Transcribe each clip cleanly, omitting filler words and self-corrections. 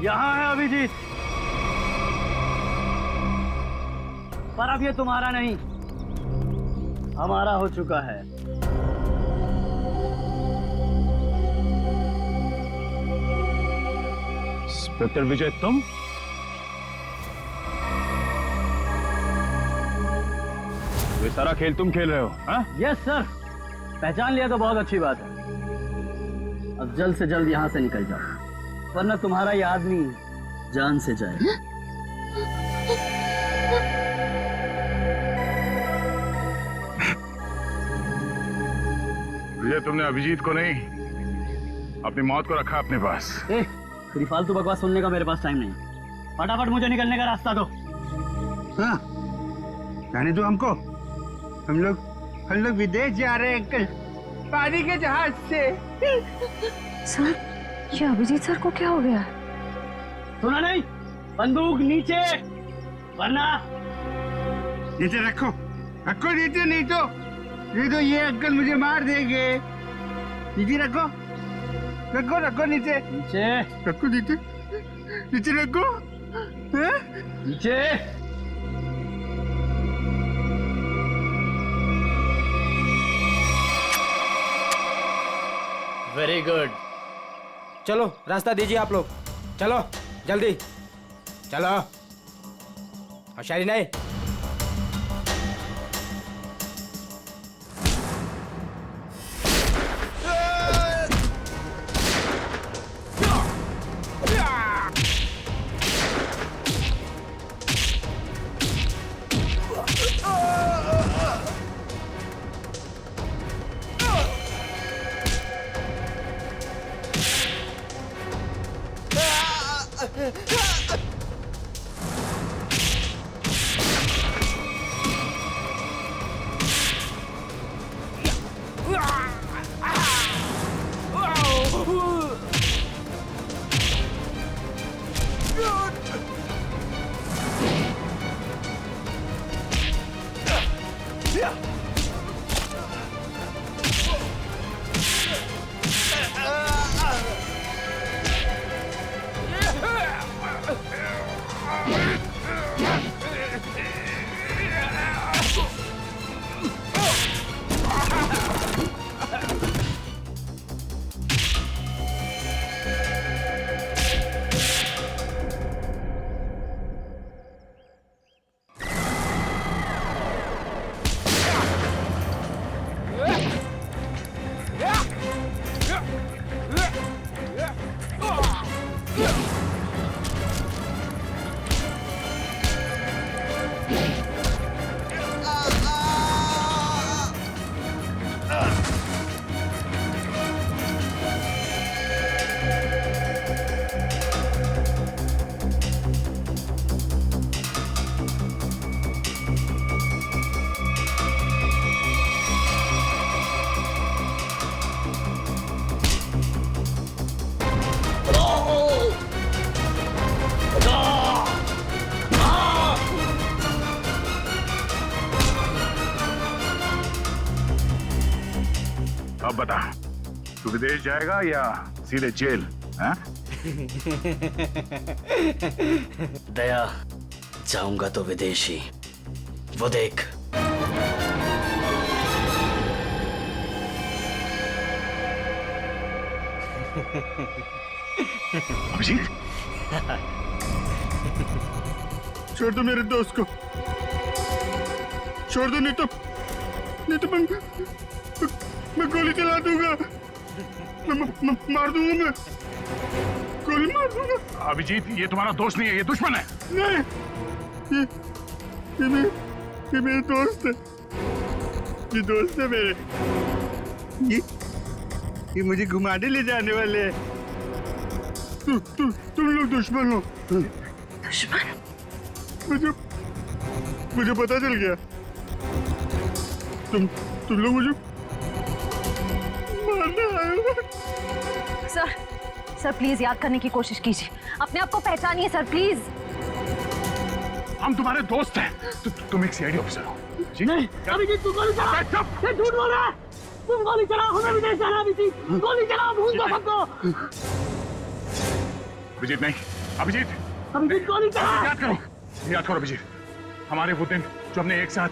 यहाँ है अभिजीत, पर अब ये तुम्हारा नहीं, हमारा हो चुका है। इंस्पेक्टर विजय, तुम? ये सारा खेल तुम खेल रहे हो? हाँ? यस सर, पहचान लिया तो बहुत अच्छी बात है। अब जल्द से जल्द यहाँ से निकल जाओ, वरना तुम्हारा ये आदमी जान से जाए। विजय, तुमने अभिजीत को नहीं, अपनी मौत को रखा अपने पास। तेरी फालतू बकवास सुनने का मेरे पास टाइम नहीं। फटाफट मुझे निकलने का रास्ता दो। हाँ, जाने दो हमको। हम लोग विदेश जा रहे हैं अंकल, पानी के जहाज से। सर, ये अभिजीत सर को क्या हो गया? सुना नहीं? बंदूक नीचे, वरना नीचे रखो, रखो नीचे, नहीं तो ये अंकल मुझे मार देंगे। नीचे रखो, रखो रखो नीचे, नीचे रखो नीचे, नीचे रखो। नीचे। Very good. चलो रास्ता दीजिए आप लोग, चलो जल्दी चलो। होशियारी नहीं। अब बता, तू विदेश जाएगा या सीधे जेल? हाँ? दया, जाऊंगा तो विदेशी, वो देख। अभिजीत, छोड़ दो मेरे दोस्त को, छोड़ दो, नहीं तो मैं गोली चला दूंगा, मार दूंगा, मैं गोली मार दूंगा। अभिजीत, ये तुम्हारा दोस्त नहीं है, ये दुश्मन है। नहीं, ये मेरे दोस्त है, ये दोस्त है मेरे। ये मुझे घुमाने ले जाने वाले हैं। तुम लोग दुश्मन हो। दुश्मन? मुझे पता चल गया, तुम लोग मुझे मारने आए हो। सर प्लीज याद करने की कोशिश कीजिए, अपने आप को पहचानिए सर, प्लीज। हम तुम्हारे दोस्त हैं। तुम एक सीआईडी ऑफिसर हो। नहीं, अभिजीत तू गोली चला। ये झूठ बोल रहा है। तुम गोली चलाओ, हमें विदेश जाना। अभिजीत गोली चलाओ, भूल दो सबको। अभिजीत नहीं, अभिजीत अभिजीत गोली चला। याद करो अभिजीत, हमारे वो दिन जो हमने एक साथ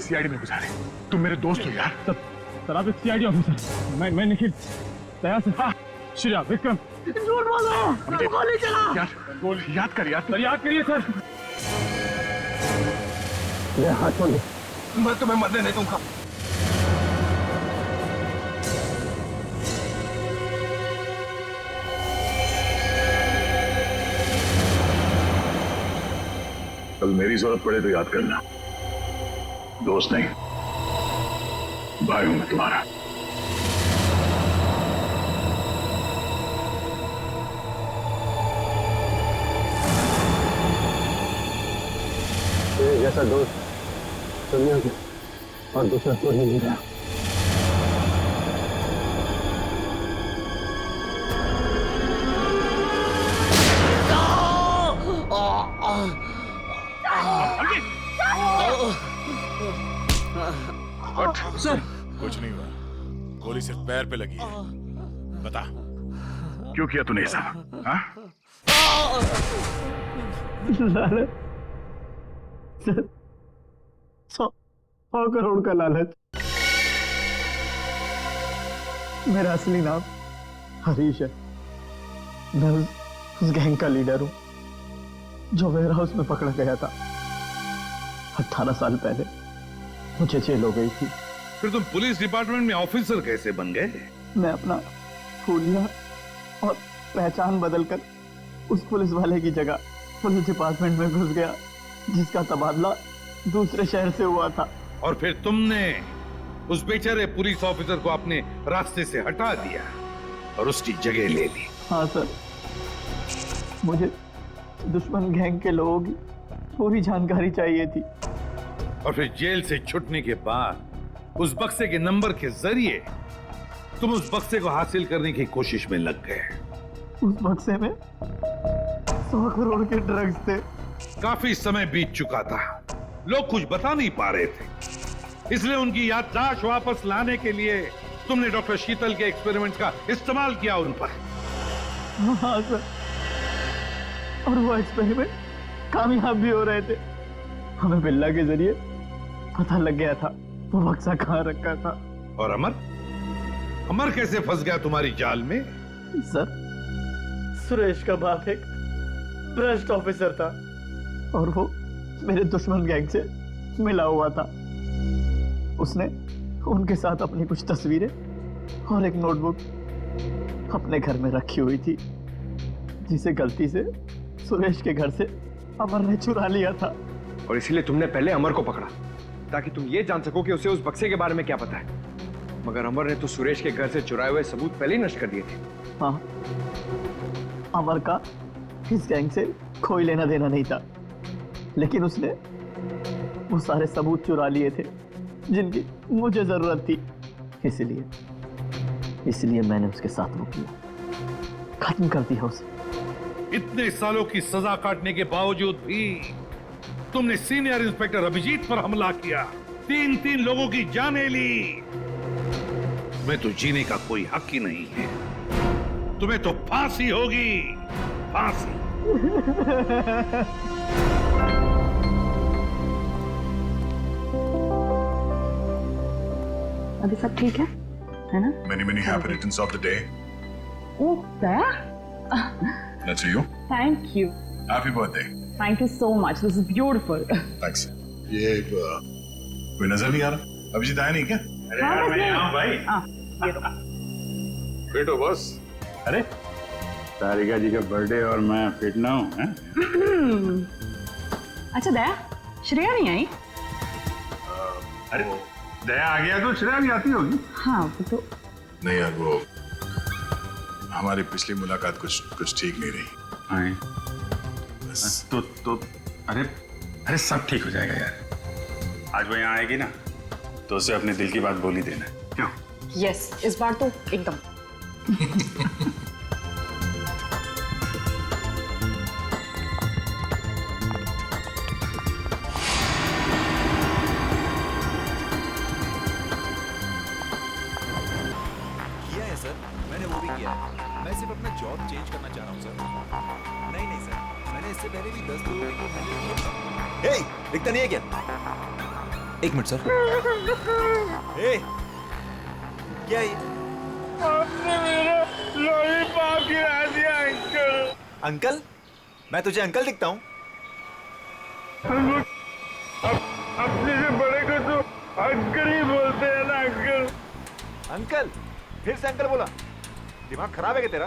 सीआईडी में गुजारे। तुम मेरे दोस्त हो यार। सर आप एक सीआईडी ऑफिसर, मैं निखिल दया से। श्रेया, विक्रम, झूठ बोल रहे हो, गोली चला। यार याद कर यार। सर याद करिए सर। ये हाथ छोड़, मैं तुम्हें मरने नहीं दूंगा। कल मेरी जरूरत पड़े तो याद करना। दोस्त नहीं, भाई हूं मैं तुम्हारा। जैसा दोस्त दुनिया में और दूसरा कोई नहीं रहा। सर कुछ नहीं हुआ, गोली सिर्फ पैर पे लगी है। बता क्यों किया तूने ऐसा? हाँ? लालच सर, 100 करोड़ का लालच। मेरा असली नाम हरीश है। मैं उस गैंग का लीडर हूं जो वेयर हाउस में पकड़ा गया था। 18 साल पहले मुझे जेल हो गई थी। फिर तुम पुलिस डिपार्टमेंट में ऑफिसर कैसे बन गए? मैं अपना फूलिया और पहचान बदलकर उस पुलिस वाले की जगह पुलिस डिपार्टमेंट में घुस गया, जिसका तबादला दूसरे शहर से हुआ था। और फिर तुमने उस बेचारे पुलिस ऑफिसर को अपने रास्ते से हटा दिया और उसकी जगह ले ली। हाँ सर, मुझे दुश्मन गैंग के लोगों की पूरी जानकारी चाहिए थी। और फिर जेल से छूटने के बाद उस बक्से के नंबर के जरिए तुम उस बक्से को हासिल करने की कोशिश में लग गए। उस बक्से में 100 करोड़ के ड्रग्स थे। काफी समय बीत चुका था, लोग कुछ बता नहीं पा रहे थे, इसलिए उनकी याददाश्त वापस लाने के लिए तुमने डॉक्टर शीतल के एक्सपेरिमेंट का इस्तेमाल किया उन पर। हाँ सर, और वो एक्सपेरिमेंट कामयाब भी हो रहे थे। हमें बिल्ला के जरिए पता लग गया था वो बक्सा कहाँ रखा था। और अमर कैसे फंस गया तुम्हारी जाल में? सर, सुरेश का बाप एक भ्रष्ट ऑफिसर था और वो मेरे दुश्मन गैंग से मिला हुआ था। उसने उनके साथ अपनी कुछ तस्वीरें और एक नोटबुक अपने घर में रखी हुई थी, जिसे गलती से सुरेश के घर से अमर ने चुरा लिया था। और इसीलिए तुमने पहले अमर को पकड़ा ताकि तुम ये जान सको कि उसे उस बक्से के बारे में क्या पता है। मगर अमर ने तो सुरेश के घर से चुराए हुए सबूत पहले ही नष्ट कर दिए थे। हाँ, अमर का इस गैंग से कोई लेना देना नहीं था, लेकिन उसने वो सारे सबूत चुरा लिए थे जिनकी मुझे जरूरत थी। इसलिए मैंने उसके साथ वो किया, खत्म कर दिया उसे। इतने सालों की सजा काटने के बावजूद भी तुमने सीनियर इंस्पेक्टर अभिजीत पर हमला किया, 3 लोगों की जानें ली। तुम्हें तो जीने का कोई हक ही नहीं है, तुम्हें तो फांसी होगी, फांसी। अभी सब ठीक है ना? Many happy returns of the day. Oh, Daya? That's for you. Thank you. Happy birthday. Thank you so much. This is beautiful. Thanks. ये कोई नजर नहीं आ रहा? अभिजीत आया नहीं क्या? अरे यार मैं यहाँ हूँ भाई। ये लो। फिट हो बस? अरे तारिका जी का बर्थडे और मैं फिट ना हूँ? अच्छा दया, श्रेया नहीं आई? अरे दया आ गया तो श्रेया भी आती होगी। हाँ वो तो। नहीं यार, वो हमारी पिछली मुलाकात कुछ ठीक नहीं रही। हाँ। बस तो अरे सब ठीक हो जाएगा यार। आज वो यहाँ आएगी ना तो उसे अपने दिल की बात बोल ही देना। क्यों? यस, इस बार तो एकदम। किया है सर, मैंने वो भी किया है। मैं सिर्फ अपना जॉब चेंज करना चाह रहा हूँ सर। इससे पहले भी 10 लोगों को मैंने ए, दिखता नहीं है क्या? एक मिनट सर। ए, क्या ये? आपने मेरा लॉलीपॉप गिरा दिया अंकल। अंकल? मैं तुझे अंकल दिखता हूँ? अपने से बड़े को तो अंकल ही बोलते हैं ना अंकल। अंकल? फिर से अंकल बोला? दिमाग खराब है क्या तेरा?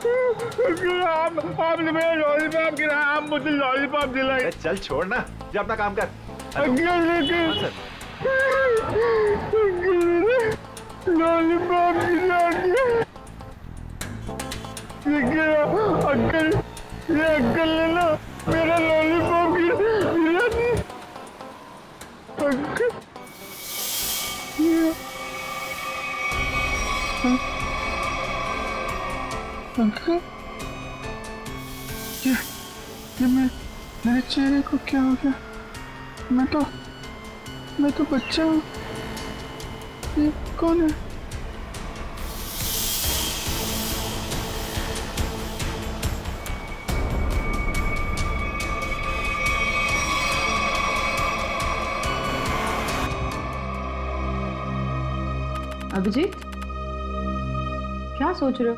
आपने मेरा लॉलीपॉप गिरा, आप मुझे लॉलीपॉप दिलाए। चल छोड़ ना, जा अपना काम कर। अंकल लॉलीपॉप गिरा दिया। अंकल, ये अंकल ने ना मेरा लॉलीपॉप गिरा दिया। अंकल अंकल, ये मेरे चेहरे को क्या हो गया? मैं तो बच्चा हूँ। ये कौन है? अभिजीत, क्या सोच रहे हो?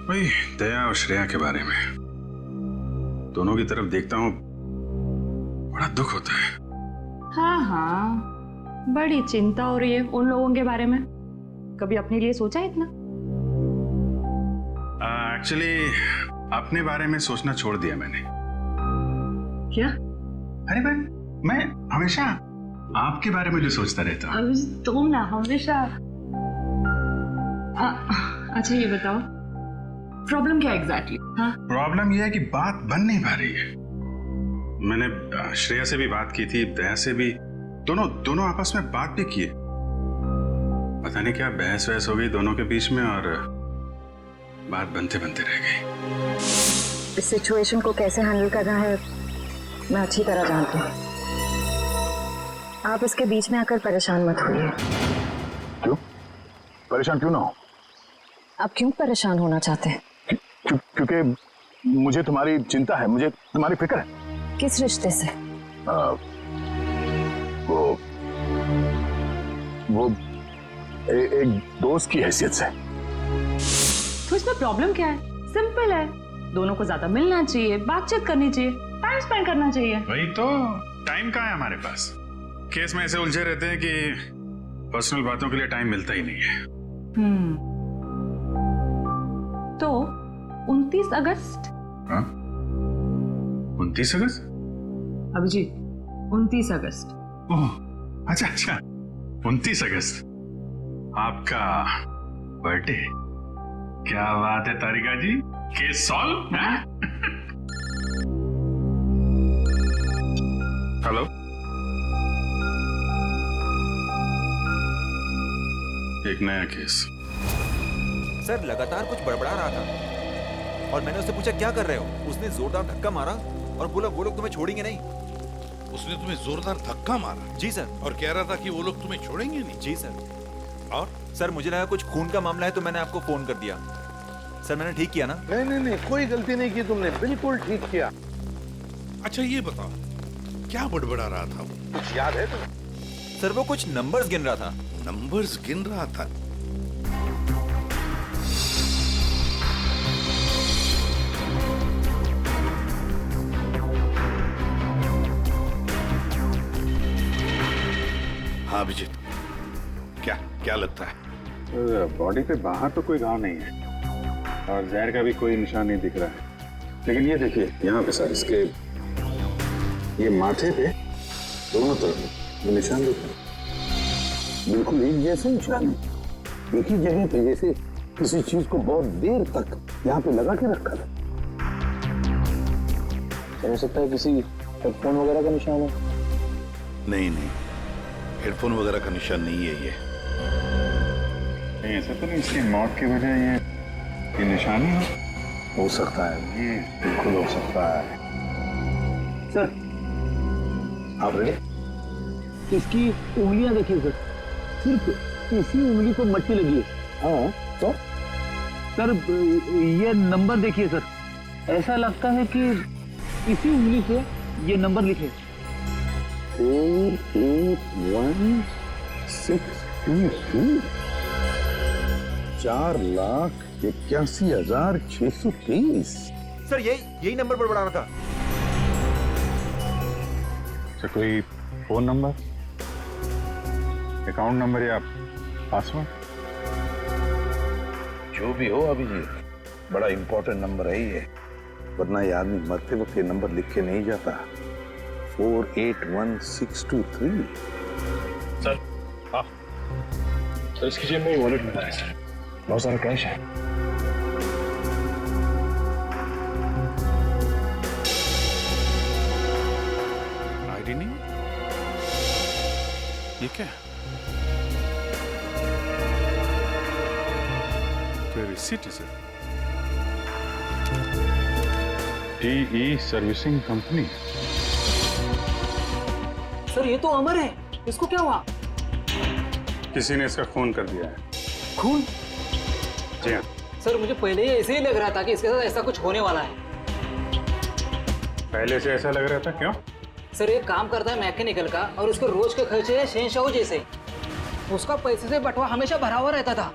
वही दया और श्रेया के बारे में। दोनों की तरफ देखता हूँ, बड़ा दुख होता है। हाँ, बड़ी चिंता हो रही है उन लोगों के बारे में। कभी अपने लिए सोचा है इतना? एक्चुअली अपने बारे में सोचना छोड़ दिया मैंने। क्या? अरे मैं हमेशा आपके बारे में जो सोचता रहता हूँ। अभिजीत, तुम ना हमेशा। अच्छा ये बताओ, प्रॉब्लम क्या एग्जैक्टली? हाँ, प्रॉब्लम यह है कि बात बन नहीं पा रही है। मैंने श्रेया से भी बात की थी, दया से भी, दोनों आपस में बात भी किए। पता नहीं क्या बहस वहस हो गई दोनों के बीच में और बात बनते बनते रह गई। इस सिचुएशन को कैसे हैंडल करना है मैं अच्छी तरह जानती हूँ। आप इसके बीच में आकर परेशान मत होइए। क्यों? परेशान क्यों ना हो? आप क्यों परेशान होना चाहते हैं? क्योंकि मुझे तुम्हारी चिंता है, मुझे तुम्हारी फिक्र है। किस रिश्ते से? वो एक दोस्त की हैसियत से। तो इसमें प्रॉब्लम क्या है? सिंपल है, दोनों को ज्यादा मिलना चाहिए, बातचीत करनी चाहिए, टाइम स्पेंड करना चाहिए। वही तो, टाइम कहाँ है हमारे पास? केस में ऐसे उलझे रहते हैं कि पर्सनल बातों के लिए टाइम मिलता ही नहीं है। तो 29 अगस्त? हाँ? 29 अगस्त? अभिजीत, 29 अगस्त। ओह, अच्छा 29 अगस्त आपका बर्थडे। क्या बात है तारिका जी, केस सॉल्व। हेलो, एक नया केस। सर लगातार कुछ बड़बड़ा रहा था और मैंने उससे पूछा क्या कर रहे हो? उसने जोरदार धक्का मारा और बोला वो लोग तुम्हें छोड़ेंगे नहीं। उसने तुम्हें जोरदार धक्का मारा? जी सर। और कह रहा था कि वो लोग तुम्हें छोड़ेंगे नहीं? जी सर। और सर मुझे लगा कुछ खून का मामला है तो मैंने आपको फोन कर दिया। सर मैंने ठीक किया ना? नहीं, कोई गलती नहीं की तुमने, बिल्कुल ठीक किया। अच्छा ये बताओ, क्या बड़बड़ा रहा था वो? कुछ याद है तुम्हें? सर वो कुछ नंबर्स गिन रहा था। नंबर्स गिन रहा था? हाँ अभिजीत, क्या लगता है? बॉडी पे बाहर तो कोई घाव नहीं है और जहर का भी कोई निशान नहीं दिख रहा है, लेकिन ये देखिए यहाँ पे सर, इसके ये माथे पे दोनों तरफ ये निशान दिख रहे हैं, बिल्कुल एक जैसे निशान है, एक ही जगह पे, जैसे किसी चीज को बहुत देर तक यहाँ पे लगा के रखा था। हो सकता है किसी हेडफोन वगैरह का निशान है। नहीं, हेडफोन वगैरह का निशान नहीं है ये। नहीं ऐसा तो नहीं इसकी मौत की वजह ये निशानी हो सकता है, ये बिल्कुल हो सकता है। सर आप रेडी? इसकी उंगलियां देखिए सर, सिर्फ इसी उंगली को मट्टी लगी है। हाँ तो सर ये नंबर देखिए सर, ऐसा लगता है कि इसी उंगली से ये नंबर लिखे। 48162 4,81,623। सर यही नंबर पर बढ़ाना था। अच्छा, कोई फोन नंबर, अकाउंट नंबर या पासवर्ड? जो भी हो अभिजीत, बड़ा इंपॉर्टेंट नंबर है ये, वरना ये आदमी मरते वक्त ये नंबर लिख के नहीं जाता। 481,623। सर हाँ सर, इसकी जेब में वॉलेट मिला है सर, बहुत सारा कैश है। आईडी नहीं, ये क्या? कोई रिसीट है sir? TE servicing company. Sir ये तो अमर है, इसको क्या हुआ? किसी ने इसका खून कर दिया है। खून? जी हाँ। सर मुझे पहले ही ऐसे ही लग रहा था कि इसके साथ ऐसा कुछ होने वाला है। पहले से ऐसा लग रहा था, क्यों? सर ये काम करता है मैकेनिकल का और उसके रोज के खर्चे हैं शहंशाह जैसे। उसका पैसे से बंटवा हमेशा भरा हुआ रहता था।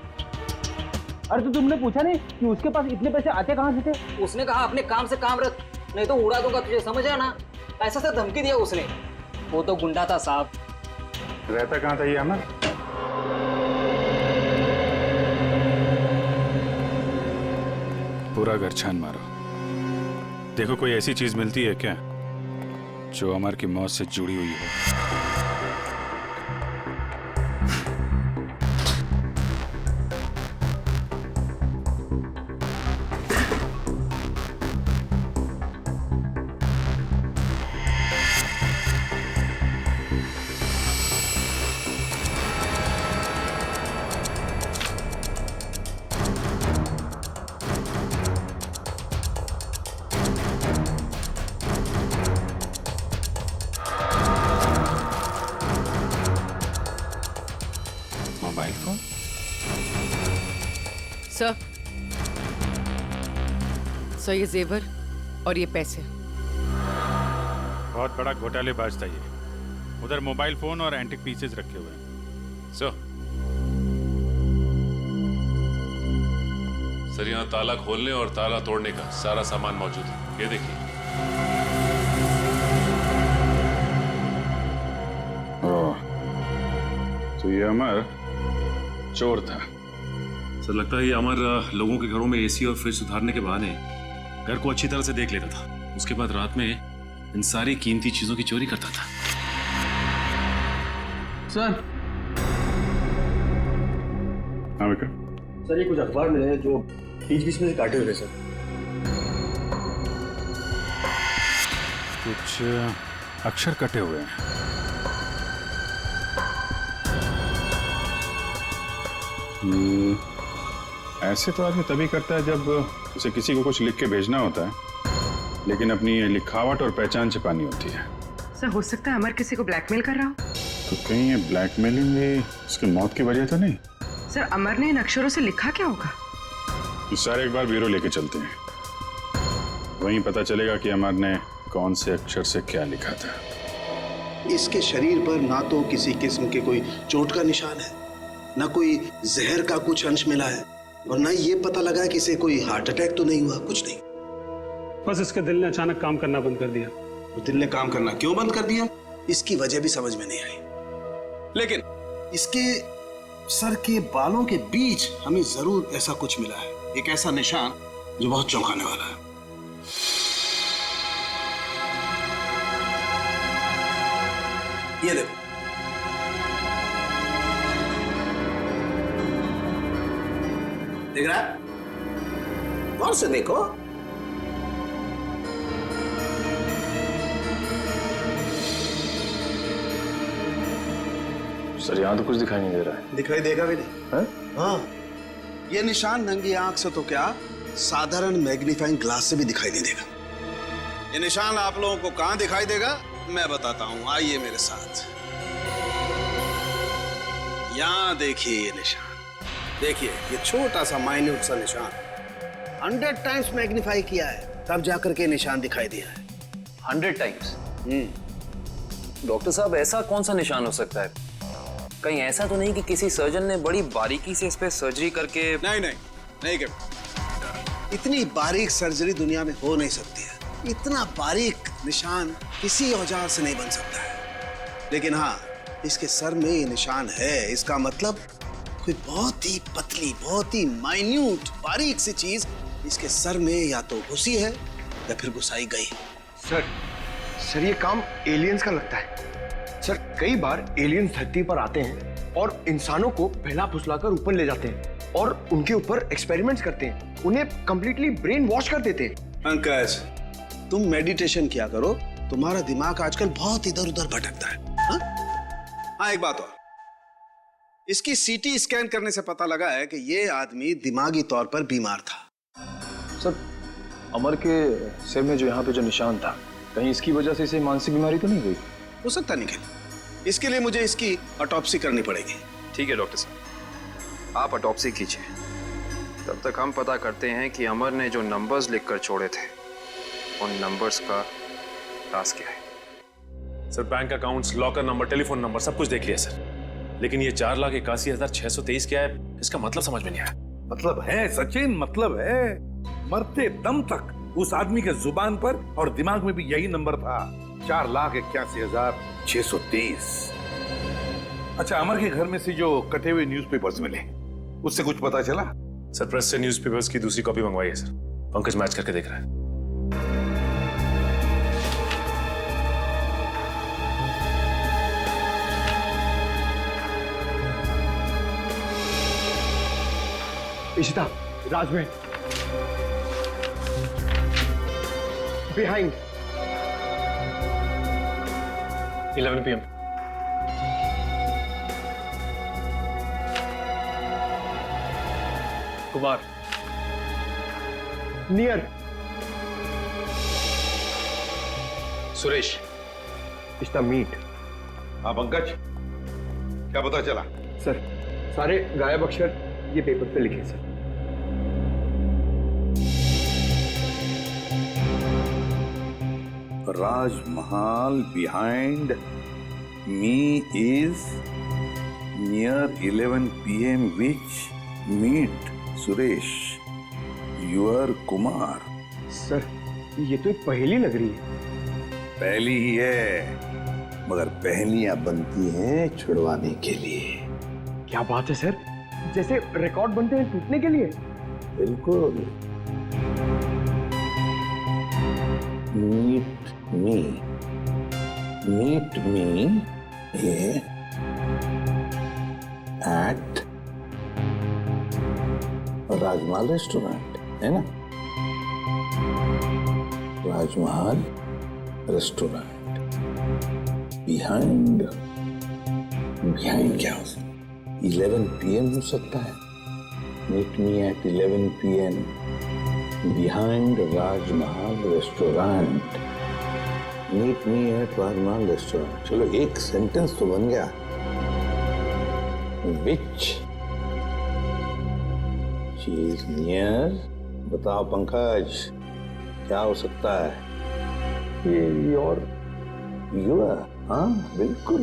अरे तो तुमने पूछा नहीं कि उसके पास इतने पैसे आते कहाँ से थे? उसने कहा अपने काम से काम रख, नहीं तो उड़ा दूंगा तुझे, समझ आना। ऐसा से धमकी दिया उसने। वो तो गुंडा था साहब। रहता कहाँ था ये अमर? पूरा घर छान मारो, देखो कोई ऐसी चीज मिलती है क्या जो अमर की मौत से जुड़ी हुई हो। Mobile phone? सर ये जेवर और ये पैसे। बहुत बड़ा घोटालेबाज था ये। उधर मोबाइल फोन और एंटिक पीसेस रखे हुए हैं। सर यहाँ ताला खोलने और ताला तोड़ने का सारा सामान मौजूद है, ये देखिए। तो ये अमर चोर था। सर लगता है ये अमर लोगों के घरों में एसी और फ्रिज सुधारने के बहाने घर को अच्छी तरह से देख लेता था। उसके बाद रात में इन सारी कीमती चीजों की चोरी करता था। सर हाँ विक्रम। सर ये कुछ अखबार मिले हैं जो बीच बीच में से काटे हुए सर। कुछ अक्षर कटे हुए हैं। ऐसे तो आदमी तभी करता है जब उसे किसी को कुछ लिख के भेजना होता है, लेकिन अपनी लिखावट और पहचान छिपानी होती है। सर हो सकता है अमर किसी को ब्लैकमेल कर रहा हो। तो कहीं ये ब्लैकमेलिंग भी उसकी मौत की वजह तो नहीं? सर अमर ने इन अक्षरों से लिखा क्या होगा? इस सारे एक बार ब्यूरो लेके चलते हैं, वहीं पता चलेगा कि अमर ने कौन से अक्षर से क्या लिखा था। इसके शरीर पर ना तो किसी किस्म के कोई चोट का निशान है, ना कोई जहर का कुछ अंश मिला है, और ना ये पता लगा कि इसे कोई हार्ट अटैक तो नहीं हुआ, कुछ नहीं। बस इसके दिल ने अचानक काम करना बंद कर दिया। तो दिल ने काम करना क्यों बंद कर दिया, इसकी वजह भी समझ में नहीं आई। लेकिन इसके सर के बालों के बीच हमें जरूर ऐसा कुछ मिला है, एक ऐसा निशान जो बहुत चौंकाने वाला है। ये देखो, देख रहा है? गौर से देखो। सर यहाँ तो कुछ दिखाई नहीं दे रहा है। दिखाई देगा भी नहीं है? हाँ, ये निशान नंगी आंख से तो क्या, साधारण मैग्नीफाइंग ग्लास से भी दिखाई नहीं देगा। ये निशान आप लोगों को कहां दिखाई देगा मैं बताता हूं, आइए मेरे साथ। यहां देखिए ये निशान, देखिए ये छोटा सा माइन्यूट सा निशान 100 टाइम्स मैग्नीफाई किया है, तब जाकर के निशान दिखाई दिया है। 100 टाइम्स। डॉक्टर साहब, ऐसा कौन सा निशान हो सकता है? कहीं ऐसा तो नहीं कि किसी सर्जन ने बड़ी बारीकी से इस पे सर्जरी करके? नहीं नहीं नहीं कैप्टन, इतनी बारीक सर्जरी दुनिया में हो नहीं सकती है। इतना बारीक निशान किसी औजार से नहीं बन सकता है। लेकिन हाँ, इसके सर में ये निशान है। इसका मतलब कोई बहुत ही पतली, बहुत ही माइन्यूट, बारीक सी चीज इसके सर में या तो घुसी है या फिर घुसाई गई। सर ये काम एलियंस का लगता है। सर कई बार एलियंस धरती पर आते हैं और इंसानों को बहला फुसलाकर ऊपर ले जाते हैं और उनके ऊपर एक्सपेरिमेंट्स करते हैं, उन्हें कंप्लीटली ब्रेन वॉश कर देते हैं। पंकज, तुम मेडिटेशन किया करो, तुम्हारा दिमाग आजकल बहुत इधर उधर भटकता है। हाँ, एक बात और, इसकी सीटी स्कैन करने से पता लगा है कि ये आदमी दिमागी तौर पर बीमार था। सर, अमर के सिर में जो यहाँ पे जो निशान था, कहीं इसकी वजह से इसे मानसिक बीमारी तो नहीं हुई? हो सकता निखिल, इसके लिए मुझे इसकी ऑटोप्सी करनी पड़ेगी। ठीक है डॉक्टर साहब, आप ऑटोप्सी कीजिए। तब तक हम पता करते हैं कि अमर ने जो नंबर्स लिखकर छोड़े थे, उन नंबर्स का राज क्या है। Sir bank accounts, locker number, telephone number सब कुछ देख लिया सर, लेकिन ये 4,81,623 क्या है, इसका मतलब समझ में नहीं आया। मतलब है सचिन, मतलब है। मरते दम तक उस आदमी के जुबान पर और दिमाग में भी यही नंबर था, 4,81,623। अच्छा, अमर के घर में से जो कटे हुए न्यूज़पेपर्स मिले, उससे कुछ पता चला? सर प्रेस से न्यूज़पेपर्स की दूसरी कॉपी मंगवाई है सर, पंकज मैच करके देख रहा है। Ishita, Rajmahal behind 11 PM। Kumar near Suresh. Ishita meet. हाँ पंकज, क्या पता चला? सर सारे गायब अक्षर ये पेपर पे लिखे sir. Rajmahal behind me is near 11 PM, which meet Suresh, your Kumar. Sir ये तो एक पहेली लग रही है। पहली ही है, मगर पहेलियां बनती हैं छुड़वाने के लिए। क्या बात है सर, जैसे रिकॉर्ड बनते हैं टूटने के लिए। बिल्कुल। Meet me at Rajmahal restaurant, है ना? राजमहल रेस्टोरेंट बिहाइंड क्या हो सकता? 11 PM हो सकता है। Meet me at 11 PM behind Rajmahal restaurant. Meet me at Rajmahal restaurant. चलो एक सेंटेंस तो बन गया। विच चीज नियर, बताओ पंकज क्या हो सकता है? ये योर, हाँ बिल्कुल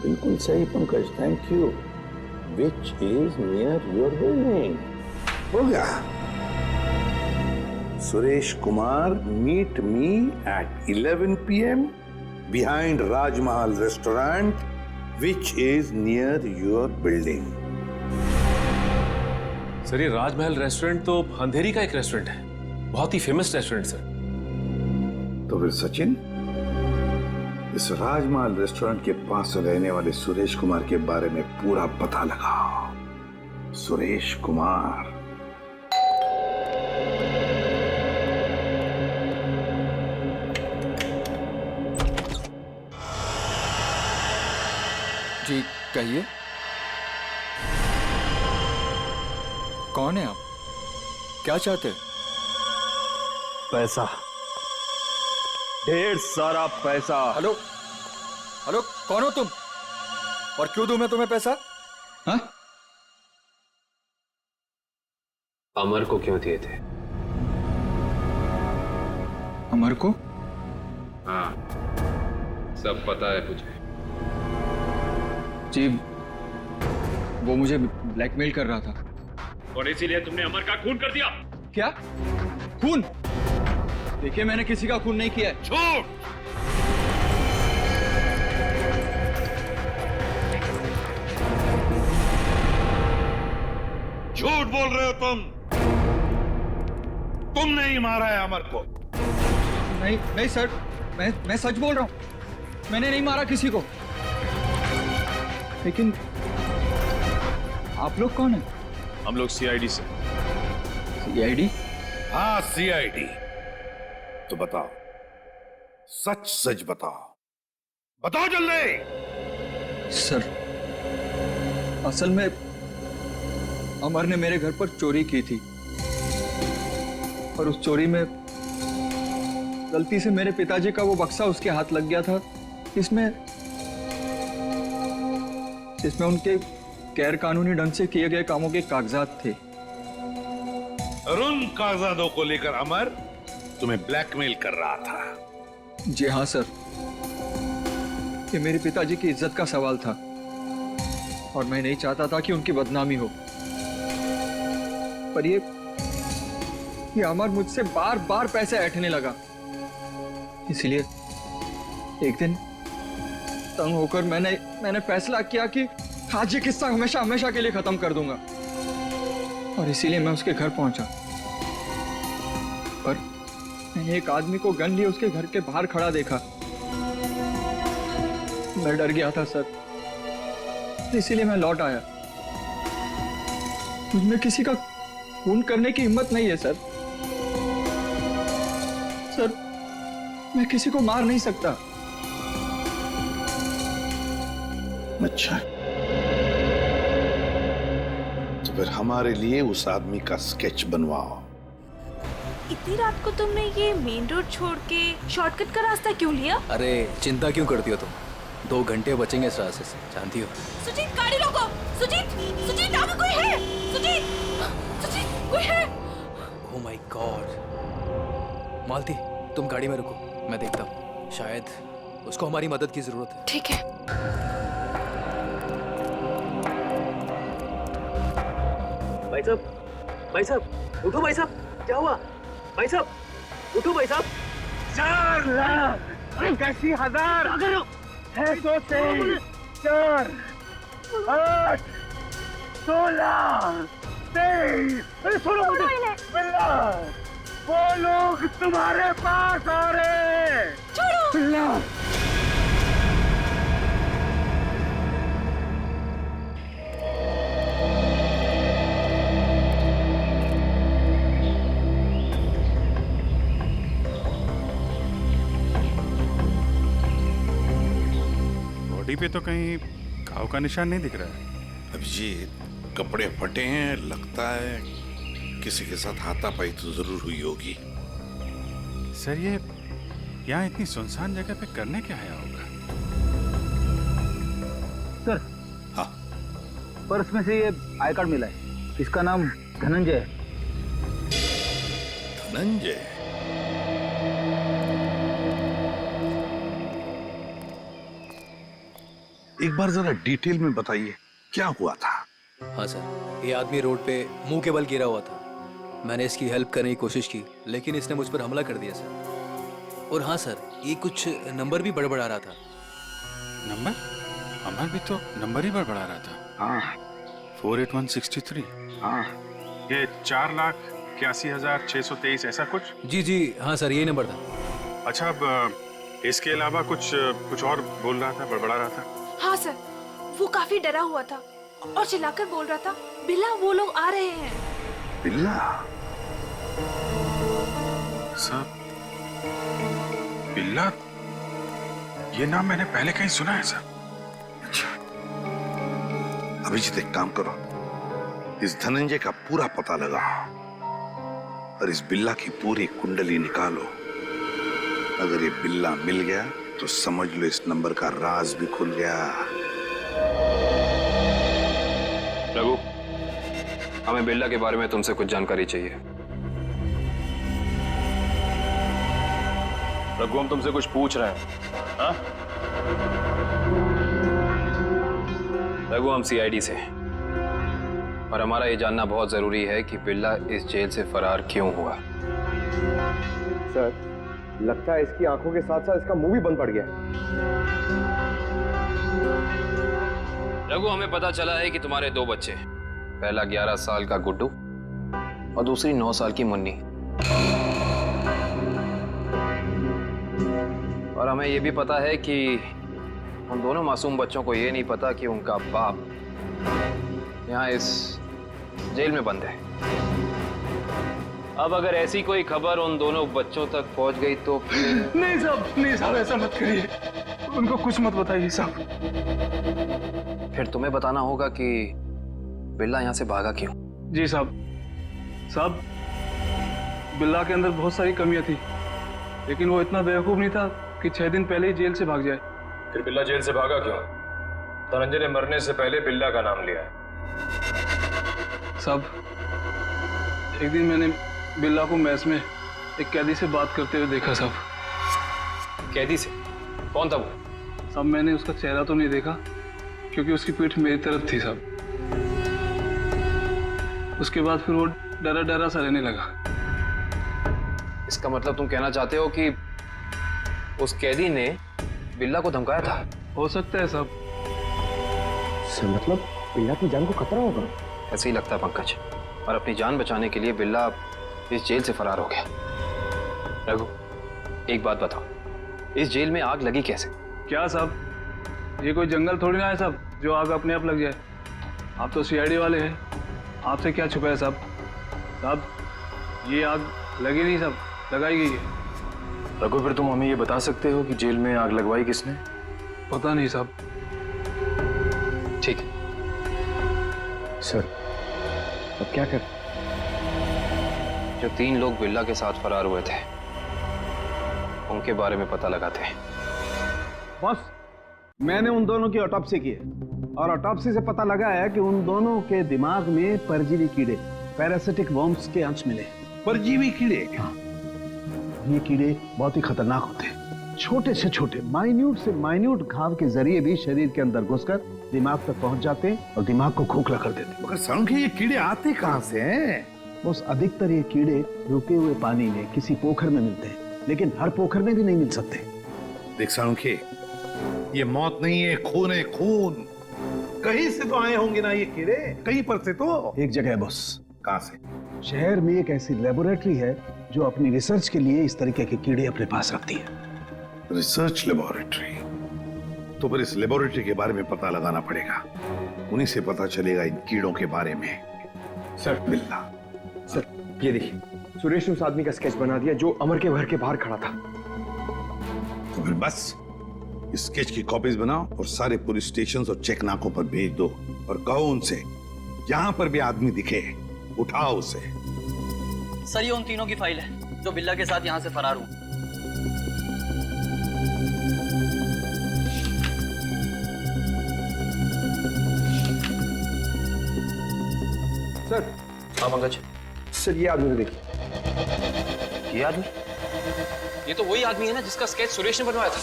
बिल्कुल सही Pankaj, thank you. Which is near your building. हो गया। Suresh Kumar, meet me at 11 PM behind Rajmahal restaurant, which is near your building. Sir ये राजमहल रेस्टोरेंट तो अंधेरी का एक रेस्टोरेंट है, बहुत ही फेमस रेस्टोरेंट सर। तो फिर सचिन, इस राजमहल रेस्टोरेंट के पास रहने वाले सुरेश कुमार के बारे में पूरा पता लगाओ। सुरेश कुमार। जी कहिए, कौन है आप? क्या चाहते? पैसा, ढेर सारा पैसा। हेलो हेलो, कौन हो तुम और क्यों दूं मैं तुम्हें पैसा? हाँ? अमर को क्यों दिए थे? अमर को? हाँ, सब पता है मुझे। जी, वो मुझे ब्लैकमेल कर रहा था। और इसीलिए तुमने अमर का खून कर दिया? क्या? खून? देखिए, मैंने किसी का खून नहीं किया है। झूठ! झूठ बोल रहे हो तुम। तुमने ही मारा है अमर को। नहीं नहीं सर, मैं सच बोल रहा हूं। मैंने नहीं मारा किसी को। लेकिन आप लोग कौन हैं? हम लोग सीआईडी से। सीआईडी? हाँ, सीआईडी। तो बताओ, सच सच बताओ, बताओ जल्दी। सर, असल में अमर ने मेरे घर पर चोरी की थी और उस चोरी में गलती से मेरे पिताजी का वो बक्सा उसके हाथ लग गया था, जिसमें उनके गैर कानूनी ढंग से किए गए कामों के कागजात थे। और उन कागजातों को लेकर अमर तुम्हें ब्लैकमेल कर रहा था। जी हाँ सर, ये मेरे पिताजी की इज्जत का सवाल था और मैं नहीं चाहता था कि उनकी बदनामी हो। पर ये अमर मुझसे बार बार पैसे ऐंठने लगा। इसलिए एक दिन तंग होकर मैंने फैसला किया कि आज ये किस्सा हमेशा हमेशा के लिए खत्म कर दूंगा। और इसीलिए मैं उसके घर पहुंचा। पर मैंने एक आदमी को गन लिए उसके घर के बाहर खड़ा देखा। मैं डर गया था सर, इसीलिए मैं लौट आया। मुझमें किसी का खून करने की हिम्मत नहीं है सर। सर, मैं किसी को मार नहीं सकता। अच्छा, तो फिर हमारे लिए उस आदमी का स्केच बनवाओ। इतनी रात को तुमने ये मेन रोड छोड़ के शॉर्टकट का रास्ता क्यों लिया? अरे चिंता क्यों करती हो तुम? 2 घंटे बचेंगे इस रास्ते से, जानती हो। सुजीत, गाड़ी रोको। सुजीत, आगे कोई है? सुजीत, कोई है? Oh my God. मालती, तुम गाड़ी में रुको, मैं देखता हूँ। शायद उसको हमारी मदद की जरूरत है। ठीक है। भाई साहब, उठो भाई साहब, क्या हुआ? भाई साहब, उठो भाई साहब। 4 लाख 81,000 623 4 8 16 23। अरे सुनो मुझे, बिल्ला, वो लोग तुम्हारे पास आ रहे हैं। छोड़ो बिल्ला। बॉडी पे तो कहीं घाव का निशान नहीं दिख रहा है। अभिजीत, कपड़े फटे हैं, लगता है किसी के साथ हाथापाई तो जरूर हुई होगी। सर, ये यहाँ इतनी सुनसान जगह पे करने क्या आया होगा? सर, हाँ, पर्स में से ये आई कार्ड मिला है। इसका नाम धनंजय है। धनंजय? एक बार जरा डिटेल में बताइए, क्या हुआ था? हाँ सर, ये आदमी रोड पे मुंह के बल गिरा हुआ था। मैंने इसकी हेल्प करने की कोशिश की, लेकिन इसने मुझ पर हमला कर दिया सर। और हाँ सर, ये कुछ नंबर भी बड़बड़ा रहा था। नंबर? अमर भी तो नंबर ही बड़बड़ा रहा था। हाँ, 48163। हाँ, ये 4,81,623 ऐसा कुछ? जी हाँ सर, यही नंबर था। अच्छा, अब इसके अलावा कुछ और बोल रहा था, बड़बड़ा रहा था? हाँ सर, वो काफी डरा हुआ था और चिल्लाकर बोल रहा था, बिल्ला, वो लोग आ रहे हैं। बिल्ला? सर, बिल्ला, ये नाम मैंने पहले कहीं सुना है सर। अच्छा, अभिजीत एक काम करो, इस धनंजय का पूरा पता लगाओ और इस बिल्ला की पूरी कुंडली निकालो। अगर ये बिल्ला मिल गया तो समझ लो इस नंबर का राज भी खुल गया। रघु, हमें बिल्ला के बारे में तुमसे कुछ जानकारी चाहिए। रघु, हम तुमसे कुछ पूछ रहे हैं। हाँ? रघु, हम सीआईडी से हैं और हमारा ये जानना बहुत जरूरी है कि बिल्ला इस जेल से फरार क्यों हुआ। सर, लगता है इसकी आंखों के साथ साथ इसका मुंह भी बंद पड़ गया है। रघु, हमें पता चला है कि तुम्हारे 2 बच्चे हैं। पहला 11 साल का गुड्डू और दूसरी 9 साल की मुन्नी। और हमें यह भी पता है कि उन दोनों मासूम बच्चों को यह नहीं पता कि उनका बाप यहाँ इस जेल में बंद है। अब अगर ऐसी कोई खबर उन दोनों बच्चों तक पहुंच गई तो फिर... नहीं साहब, ऐसा मत करिए। उनको कुछ मत बताइए साहब। फिर तुम्हें बताना होगा कि बिल्ला यहाँ से भागा क्यों। जी साहब, बिल्ला के अंदर बहुत सारी कमियां थी, लेकिन वो इतना बेवकूफ नहीं था कि 6 दिन पहले ही जेल से भाग जाए। फिर बिल्ला जेल से भागा क्यों? धनंजय ने मरने से पहले बिल्ला का नाम लिया है। साहब, एक दिन मैंने बिल्ला को मैस में एक कैदी से बात करते हुए देखा साहब। कैदी से? कौन था वो? साहब, मैंने उसका चेहरा तो नहीं देखा क्योंकि उसकी पीठ मेरी तरफ थी साहब। उसके बाद फिर वो डरा डरा सा रहने लगा। इसका मतलब तुम कहना चाहते हो कि उस कैदी ने बिल्ला को धमकाया था? हो सकता है साहब। सर, मतलब बिल्ला की जान को खतरा होगा? ऐसे ही लगता है पंकज। और अपनी जान बचाने के लिए बिल्ला इस जेल से फरार हो गया। रघु, एक बात बताओ, इस जेल में आग लगी कैसे? क्या साहब, ये कोई जंगल थोड़ी ना है साहब जो आग अपने आप लग जाए। आप तो सीआईडी वाले हैं, आपसे क्या छुपा है साहब? साहब, ये आग लगी नहीं साहब, लगाई गई है। रघु, फिर तुम हमें ये बता सकते हो कि जेल में आग लगवाई किसने? पता नहीं साहब। ठीक है सर, अब क्या कर? जो 3 लोग बिल्ला के साथ फरार हुए थे उनके बारे में पता लगाते हैं। बॉस, मैंने उन दोनों की ऑटोप्सी की है और ऑटोप्सी से पता लगा है कि उन दोनों के दिमाग में परजीवी कीड़े, पैरासिटिक वर्म्स के अंश मिले। परजीवी कीड़े? हाँ, ये कीड़े बहुत ही खतरनाक होते हैं। छोटे से छोटे, माइन्यूट से माइन्यूट घाव के जरिए भी शरीर के अंदर घुसकर दिमाग तक पहुंच जाते हैं और दिमाग को खोखला कर देते हैं। मगर सालुंखे, ये कीड़े आते कहां से हैं? बस अधिकतर ये कीड़े रुके हुए पानी में किसी पोखर में मिलते हैं, लेकिन हर पोखर में भी नहीं मिल सकते। देख सालुंखे, ये मौत नहीं है, खून है, खून। कहीं से तो आए होंगे ना ये कीड़े, कहीं पर से तो। एक जगह है बॉस। कहां से? शहर में एक ऐसी लेबोरेटरी है जो अपनी रिसर्च के लिए इस तरीके के कीड़े अपने पास रखती है। Research laboratory? तो फिर इस लेबोरेटरी के बारे में पता लगाना पड़ेगा। उन्हीं से पता चलेगा इन कीड़ों के बारे में। सर, बिल्ला। सर, ये देखिए, सुरेश ने उस आदमी का स्केच बना दिया जो अमर के घर के बाहर खड़ा था। तो फिर बस स्केच की कॉपीज बनाओ और सारे पुलिस स्टेशन और चेक नाकों पर भेज दो और कहो उनसे यहां पर भी आदमी दिखे उठाओ उसे। सर, ये उन तीनों की फाइल है जो बिल्ला के साथ यहाँ से फरार हुए। सर। हाँ पंकज। सर, ये आदमी देखिए। ये आदमी? ये तो वही आदमी है ना जिसका स्केच सुरेश ने बनवाया था।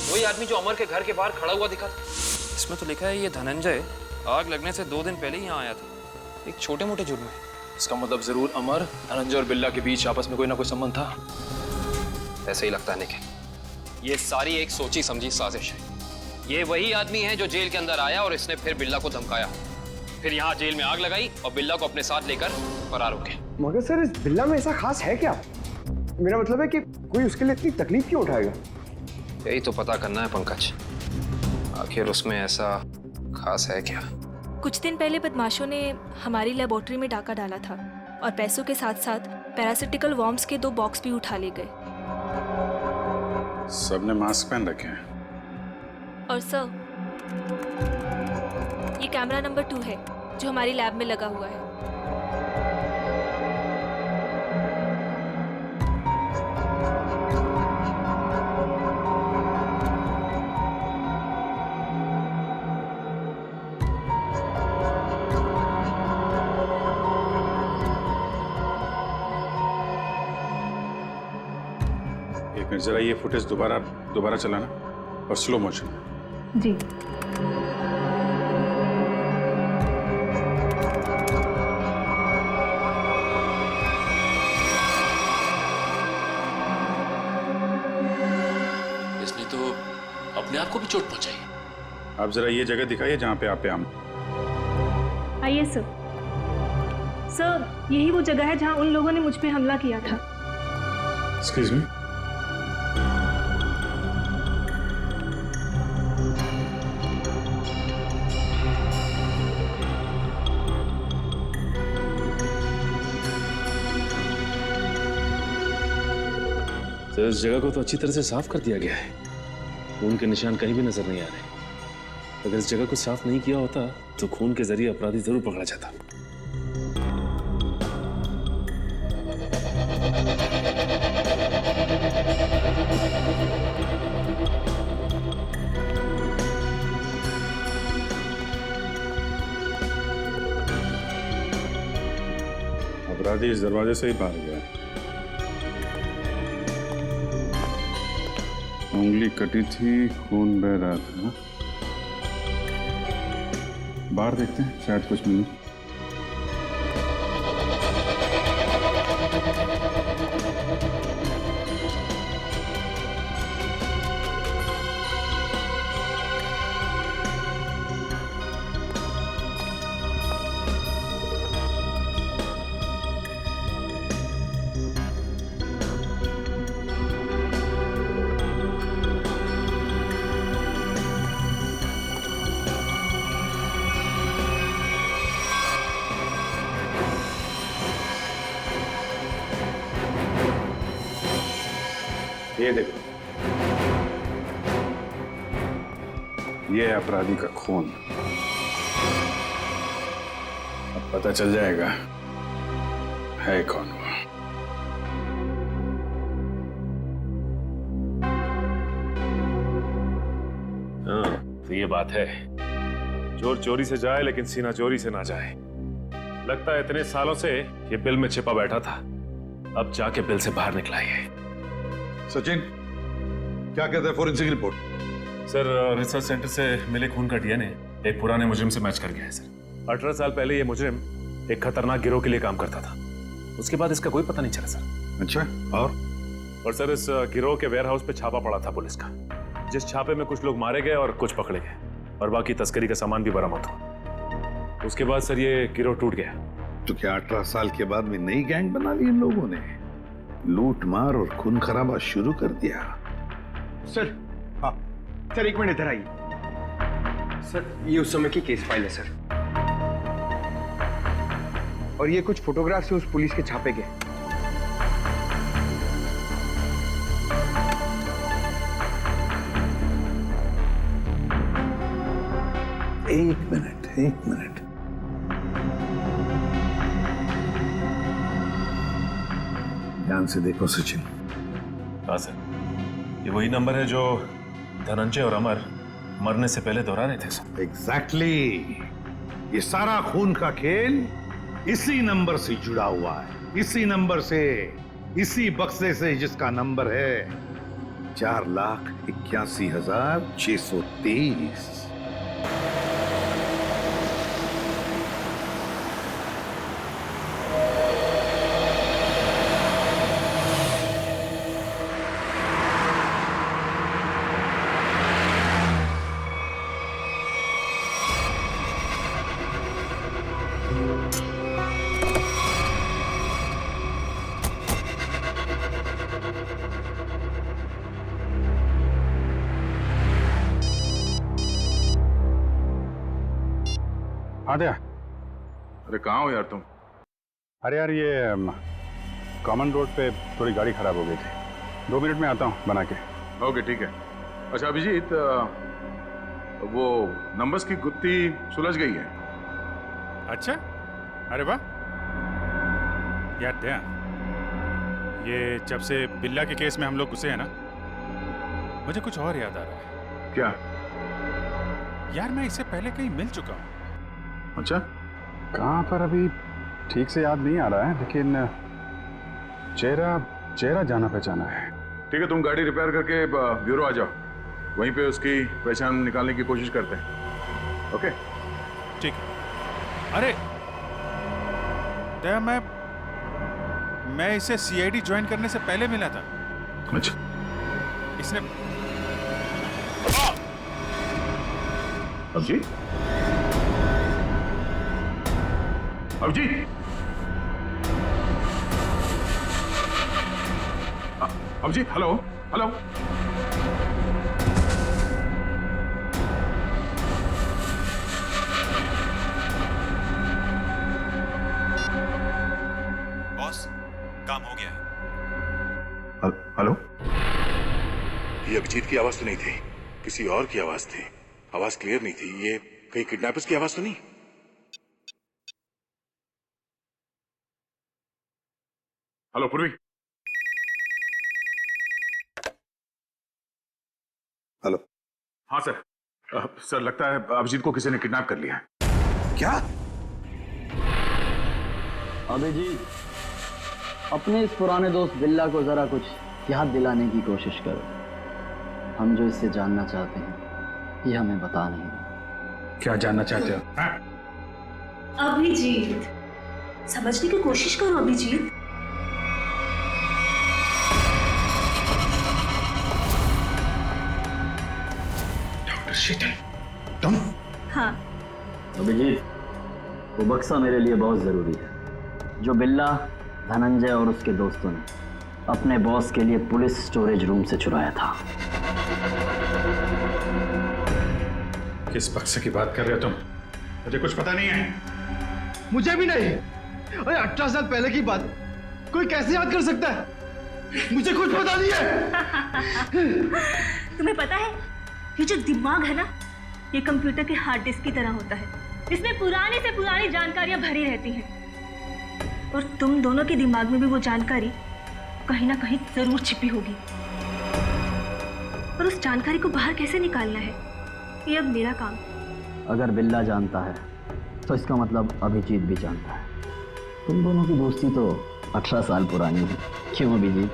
वही आदमी जो अमर के घर के बाहर खड़ा हुआ दिखा था। इसमें तो लिखा है ये धनंजय आग लगने से 2 दिन पहले ही यहाँ आया था, एक छोटे मोटे जुर्म में। इसका मतलब जरूर अमर, धनंजय और बिल्ला के बीच आपस में कोई ना कोई संबंध था। ऐसे ही लगता है निखिल, ये सारी एक सोची समझी साजिश है। ये वही आदमी है जो जेल के अंदर आया और इसने फिर बिल्ला को धमकाया, फिर यहाँ जेल में आग लगाई और बिल्ला को अपने साथ लेकर फरार हो गया। मगर सर, इस बिल्ला में ऐसा खास है क्या? मेरा मतलब है कि कोई उसके लिए इतनी तकलीफ क्यों उठाएगा? यही तो पता करना है पंकज, आखिर उसमें ऐसा खास है क्या? कुछ दिन पहले बदमाशों ने हमारी लेबोरेटरी में डाका डाला था और पैसों के साथ साथ पैरासिटिकल वर्म्स के 2 बॉक्स भी उठा ले गए। सबने मास्क पहन रखे हैं। और सर, ये कैमरा नंबर 2 है जो हमारी लैब में लगा हुआ है। एक मिनट, जरा ये फुटेज दोबारा चलाना और स्लो मोशन। जी। इसने तो अपने आप को भी चोट पहुंचाई। आप जरा ये जगह दिखाइए जहाँ पे आप पे आम। आइए सर। सर, यही वो जगह है जहाँ उन लोगों ने मुझ पे हमला किया था। Excuse me. सर, इस जगह को तो अच्छी तरह से साफ कर दिया गया है, खून के निशान कहीं भी नजर नहीं आ रहे। अगर इस जगह को साफ नहीं किया होता तो खून के जरिए अपराधी जरूर पकड़ा जाता। अपराधी इस दरवाजे से ही बाहर गया। उंगली कटी थी, खून बह रहा था। बाहर देखते हैं, शायद कुछ मिले। ये देखो, ये अपराधी का खून। अब पता चल जाएगा है कौन वो। हाँ, तो ये बात है, चोर चोरी से जाए लेकिन सीना चोरी से ना जाए। लगता है इतने सालों से ये बिल में छिपा बैठा था, अब जाके बिल से बाहर निकला है। सचिन, क्या कहता है forensic report? Sir, research centre से मिले खून का डीएनए एक पुराने मुजरिम से मैच कर गया है सर। 18 साल पहले ये मुजरिम एक खतरनाक गिरोह के लिए काम करता था, उसके बाद इसका कोई पता नहीं चला सर। अच्छा, और सर, इस गिरोह के वेयर हाउस पे छापा पड़ा था पुलिस का, जिस छापे में कुछ लोग मारे गए और कुछ पकड़े गए और बाकी तस्करी का सामान भी बरामद हुआ। उसके बाद सर ये गिरोह टूट गया। तो क्या 18 साल के बाद में नई गैंग बना ली इन लोगों ने? लूट मार और खून खराबा शुरू कर दिया। सर, हाँ सर, एक मिनट इधर आइए। सर, ये उस समय की केस फाइल है सर, और ये कुछ फोटोग्राफ से उस पुलिस के छापे गए। एक मिनट। ध्यान से देखो सचिन। हाँ सर, ये वही नंबर है जो धनंजय और अमर मरने से पहले दोहरा रहे थे सर। एग्जैक्टली। ये सारा खून का खेल इसी नंबर से जुड़ा हुआ है, इसी नंबर से, इसी बक्से से जिसका नंबर है 4,81,623। हाँ दया। अरे कहाँ हो यार तुम? अरे यार, ये कॉमन रोड पे थोड़ी गाड़ी खराब हो गई थी, 2 मिनट में आता हूँ बना के। ओके, ठीक है। अच्छा अभिजीत, वो नंबर्स की गुत्थी सुलझ गई है। अच्छा, अरे वाह यार दया, ये जब से बिल्ला के केस में हम लोग घुसे हैं ना, मुझे कुछ और याद आ रहा है। क्या? यार मैं इससे पहले कहीं मिल चुका हूँ। अच्छा, कहाँ पर अभी ठीक से याद नहीं आ रहा है, लेकिन चेहरा जाना पहचाना है। ठीक है, तुम गाड़ी रिपेयर करके ब्यूरो आ जाओ, वहीं पे उसकी पहचान निकालने की कोशिश करते हैं। ओके ठीक है। अरे दया, मैं इसे सीआईडी ज्वाइन करने से पहले मिला था। अच्छा, इसने Abhijit, Abhijit, Abhijit, hello hello. Boss, काम हो गया है। हेलो, ये अभिजीत की आवाज तो नहीं थी, किसी और की आवाज थी। आवाज क्लियर नहीं थी। ये कहीं किडनैपर्स की आवाज तो नहीं? हेलो पूर्वी। हेलो। हाँ सर। सर लगता है अभिजीत को किसी ने किडनैप कर लिया है। क्या? अभिजीत, अपने इस पुराने दोस्त बिल्ला को जरा कुछ याद दिलाने की कोशिश करो। हम जो इससे जानना चाहते हैं ये हमें बता नहीं रहा। क्या जानना चाहते हो? अभिजीत, समझने की कोशिश करो अभिजीत। डॉक्टर शीतल, तुम? हाँ। अभिजीत, वो बक्सा मेरे लिए बहुत जरूरी है जो बिल्ला, धनंजय और उसके दोस्तों ने अपने बॉस के लिए पुलिस स्टोरेज रूम से चुराया था। किस बक्से की बात कर रहे हो तुम? मुझे कुछ पता नहीं है। मुझे भी नहीं। अरे 18 साल पहले की बात कोई कैसे याद कर सकता है? मुझे कुछ पता नहीं है। तुम्हें पता है, ये जो दिमाग है ना, ये कंप्यूटर के हार्ड डिस्क की तरह होता है। इसमें पुरानी से पुरानी जानकारियां भरी रहती हैं। और तुम दोनों के दिमाग में भी वो जानकारी कहीं ना कहीं जरूर छिपी होगी। और उस जानकारी को बाहर कैसे निकालना है, ये अब मेरा काम। अगर बिल्ला जानता है तो इसका मतलब अभिजीत भी जानता है। तुम दोनों की दोस्ती तो 18 साल पुरानी है, क्यों अभिजीत?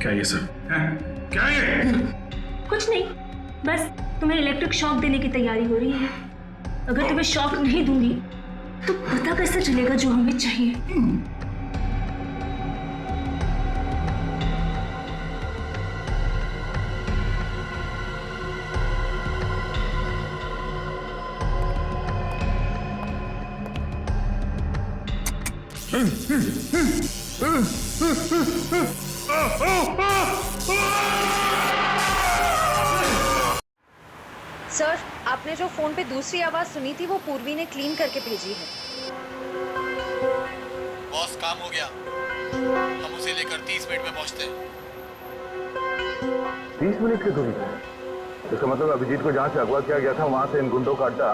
क्या ये सब? क्या ये? कुछ नहीं, बस तुम्हें इलेक्ट्रिक शॉक देने की तैयारी हो रही है। अगर तुम्हें शॉक नहीं दूंगी तो पता कैसे चलेगा जो हमें चाहिए? सर, आपने जो फोन पे दूसरी आवाज सुनी थी वो पूर्वी ने क्लीन करके भेजी है। बॉस, काम हो गया। हम उसे लेकर 30 मिनट में पहुंचते हैं। 30 मिनट की दूरी पे? इसका मतलब अभिजीत को जहाँ से अगवा किया गया था वहाँ से इन गुंडों का अड्डा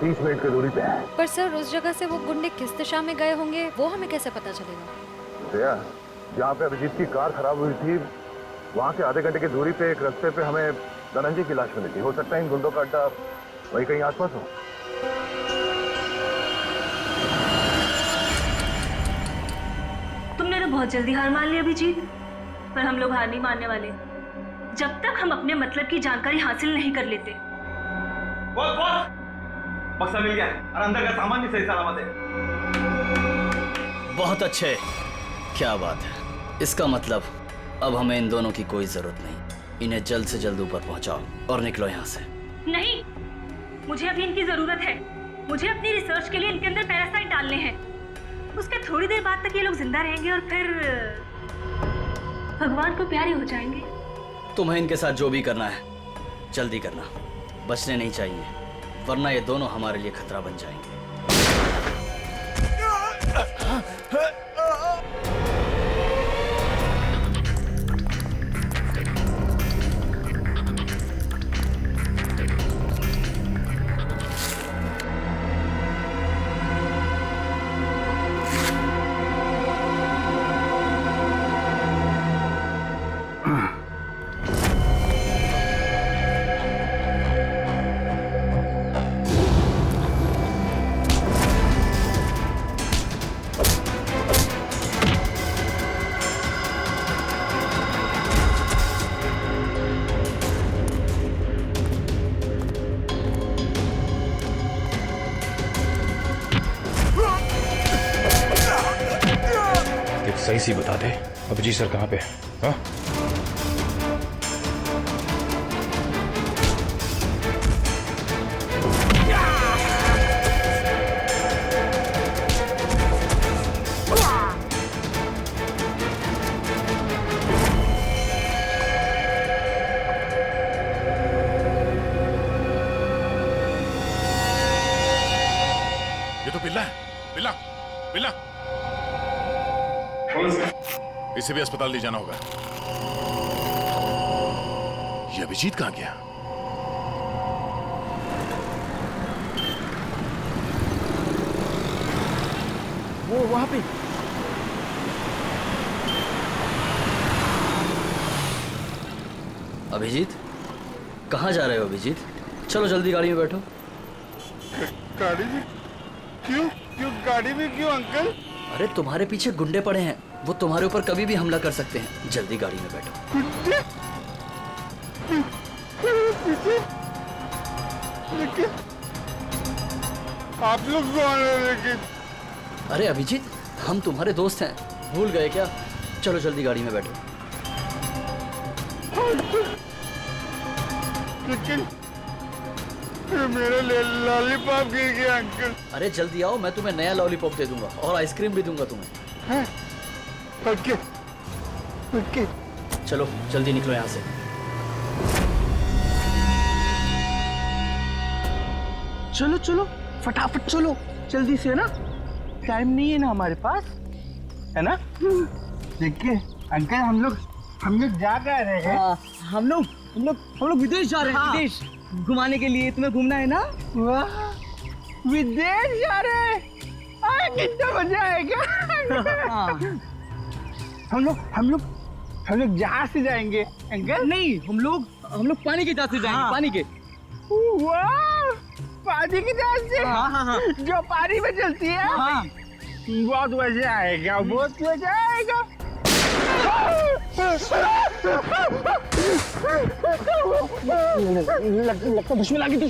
30 मिनट की दूरी पे है। पर सर, उस जगह से वो गुंडे किस दिशा में गए होंगे वो हमें कैसे पता चलेगा? दया, जहाँ पे अभिजीत की कार खराब हुई थी वहाँ से आधे घंटे की दूरी पे एक रास्ते पे हमें धनंजय की लाश मिली थी। हो सकता है इन गुंडों का अड्डा वही कहीं आसपास हो। तुमने तो बहुत जल्दी हार मान ली अभिजीत, पर हम लोग हार नहीं मानने वाले जब तक हम अपने मतलब की जानकारी हासिल नहीं कर लेते। बॉस, बॉस, बक्सा मिल गया और अंदर का सामान भी सही सलामत है। बहुत अच्छे, क्या बात है। इसका मतलब अब हमें इन दोनों की कोई जरूरत नहीं। इन्हें जल्द से जल्द ऊपर पहुंचाओ और निकलो यहाँ से। नहीं, मुझे अभी इनकी जरूरत है। मुझे अपनी रिसर्च के लिए इनके अंदर पैरासाइट डालने हैं। उसके थोड़ी देर बाद तक ये लोग जिंदा रहेंगे और फिर भगवान को प्यारे हो जाएंगे। तुम्हें इनके साथ जो भी करना है जल्दी करना, बचने नहीं चाहिए, वरना ये दोनों हमारे लिए खतरा बन जाएंगे। सही सी बता दे अभिजीत सर कहाँ पे है? हाँ? ये तो बिल्ला है। बिल्ला बिल्ला इसे भी अस्पताल ले जाना होगा। ये अभिजीत कहाँ गया? वो वहां पे। अभिजीत, कहाँ जा रहे हो अभिजीत? चलो जल्दी गाड़ी में बैठो। गाड़ी में क्यों? गाड़ी में क्यों अंकल? अरे तुम्हारे पीछे गुंडे पड़े हैं, वो तुम्हारे ऊपर कभी भी हमला कर सकते हैं। जल्दी गाड़ी में बैठो। लेकिन आप लोग कौन हो? लेकिन अरे अभिजीत, हम तुम्हारे दोस्त हैं, भूल गए क्या? चलो जल्दी गाड़ी में बैठो। लेकिन मेरा लॉलीपॉप गिर गया अंकल। अरे जल्दी आओ, मैं तुम्हें नया लॉलीपॉप दे दूंगा और आइसक्रीम भी दूंगा तुम्हें। Okay okay. चलो जल्दी निकलो यहाँ से। चलो चलो फटाफट चलो, जल्दी से ना, टाइम नहीं है ना हमारे पास, है ना? देखिए अंकल, हम लोग जा रहे हैं। हम लोग विदेश जा रहे हैं। विदेश घुमाने के लिए। तुम्हें घूमना है ना? वाह, विदेश जा रहे हैं, कितना मजा आएगा। हम लोग जहाज से जाएंगे अंकल। नहीं, हम लोग पानी के जहाज से जाएंगे। पानी के। वाह, पानी की जहाज से? हाँ। जो पानी में चलती है। हाँ। बहुत मजा आएगा, बहुत मजा आएगा। लगता दुश्मन आ गई।